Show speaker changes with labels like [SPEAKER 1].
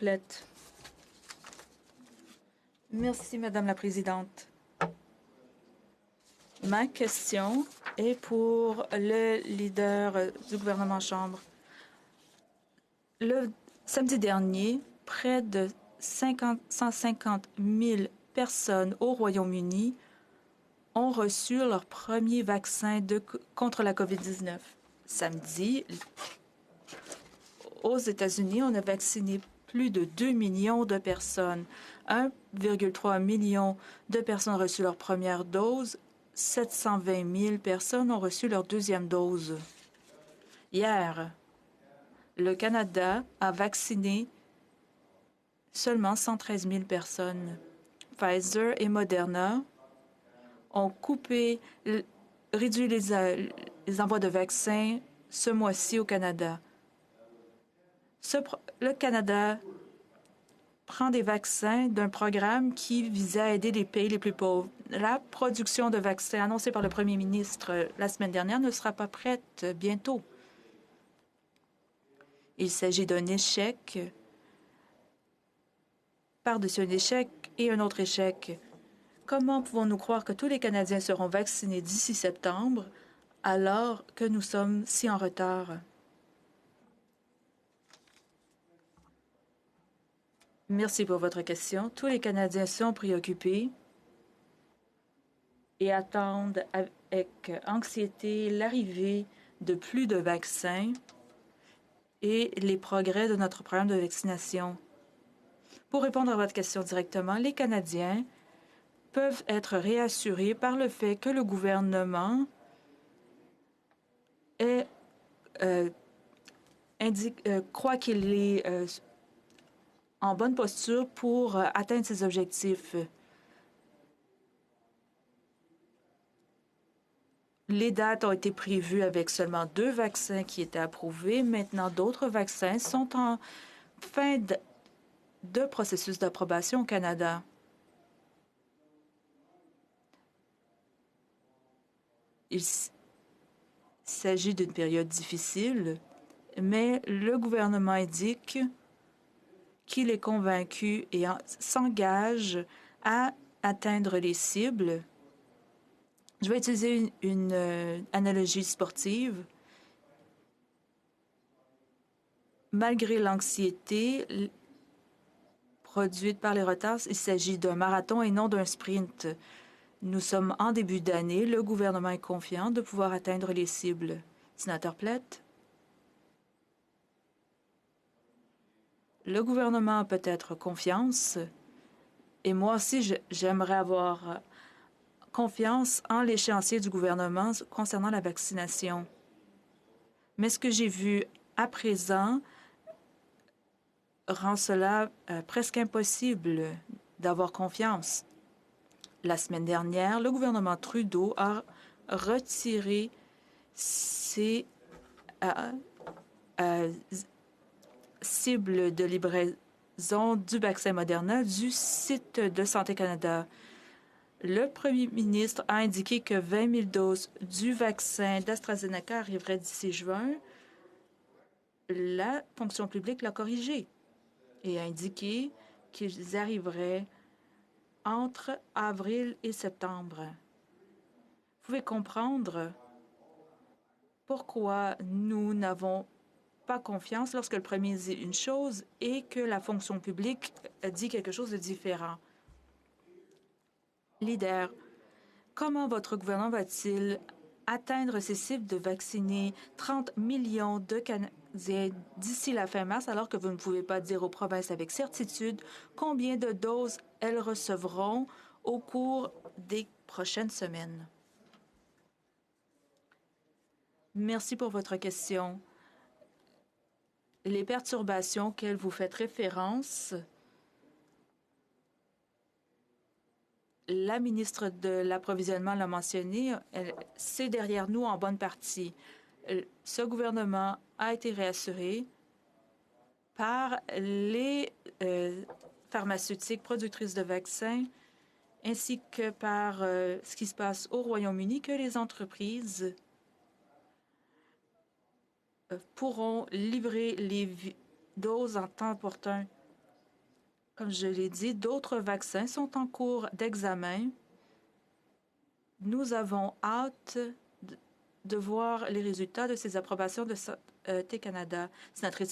[SPEAKER 1] Plette. Merci, Madame la Présidente. Ma question est pour le leader du gouvernement Chambre. Le samedi dernier, près de 150 000 personnes au Royaume-Uni ont reçu leur premier vaccin contre la COVID-19. Samedi, aux États-Unis, on a vacciné plus de 2 millions de personnes. 1,3 million de personnes ont reçu leur première dose. 720 000 personnes ont reçu leur deuxième dose. Hier, le Canada a vacciné seulement 113 000 personnes. Pfizer et Moderna ont réduit les envois de vaccins ce mois-ci au Canada. Le Canada prend des vaccins d'un programme qui visait à aider les pays les plus pauvres. La production de vaccins annoncée par le premier ministre la semaine dernière ne sera pas prête bientôt. Il s'agit d'un échec par-dessus un échec et un autre échec. Comment pouvons-nous croire que tous les Canadiens seront vaccinés d'ici septembre alors que nous sommes si en retard? Merci pour votre question. Tous les Canadiens sont préoccupés et attendent avec anxiété l'arrivée de plus de vaccins et les progrès de notre programme de vaccination. Pour répondre à votre question directement, les Canadiens peuvent être réassurés par le fait que le gouvernement croit qu'il est en bonne posture pour atteindre ses objectifs. Les dates ont été prévues avec seulement 2 vaccins qui étaient approuvés. Maintenant, d'autres vaccins sont en fin de processus d'approbation au Canada. Il s'agit d'une période difficile, mais le gouvernement indique qu'il est convaincu et s'engage à atteindre les cibles. Je vais utiliser une analogie sportive. Malgré l'anxiété produite par les retards, il s'agit d'un marathon et non d'un sprint. Nous sommes en début d'année. Le gouvernement est confiant de pouvoir atteindre les cibles. Sénateur Plette. Le gouvernement a peut-être confiance, et moi aussi, j'aimerais avoir confiance en l'échéancier du gouvernement concernant la vaccination. Mais ce que j'ai vu à présent rend cela presque impossible d'avoir confiance. La semaine dernière, le gouvernement Trudeau a retiré ses cibles de livraison du vaccin Moderna du site de Santé Canada. Le premier ministre a indiqué que 20 000 doses du vaccin d'AstraZeneca arriveraient d'ici juin. La fonction publique l'a corrigé et a indiqué qu'ils arriveraient entre avril et septembre. Vous pouvez comprendre pourquoi nous n'avons pas confiance lorsque le premier dit une chose et que la fonction publique dit quelque chose de différent. Leader, comment votre gouvernement va-t-il atteindre ses cibles de vacciner 30 millions de Canadiens d'ici la fin mars, alors que vous ne pouvez pas dire aux provinces avec certitude combien de doses elles recevront au cours des prochaines semaines? Merci pour votre question. Les perturbations auxquelles vous faites référence, la ministre de l'Approvisionnement l'a mentionné, c'est derrière nous en bonne partie. Ce gouvernement a été réassuré par les pharmaceutiques productrices de vaccins ainsi que par ce qui se passe au Royaume-Uni, que les entreprises pourront livrer les doses en temps opportun. Comme je l'ai dit, d'autres vaccins sont en cours d'examen. Nous avons hâte de voir les résultats de ces approbations de Santé Canada. Sénatrice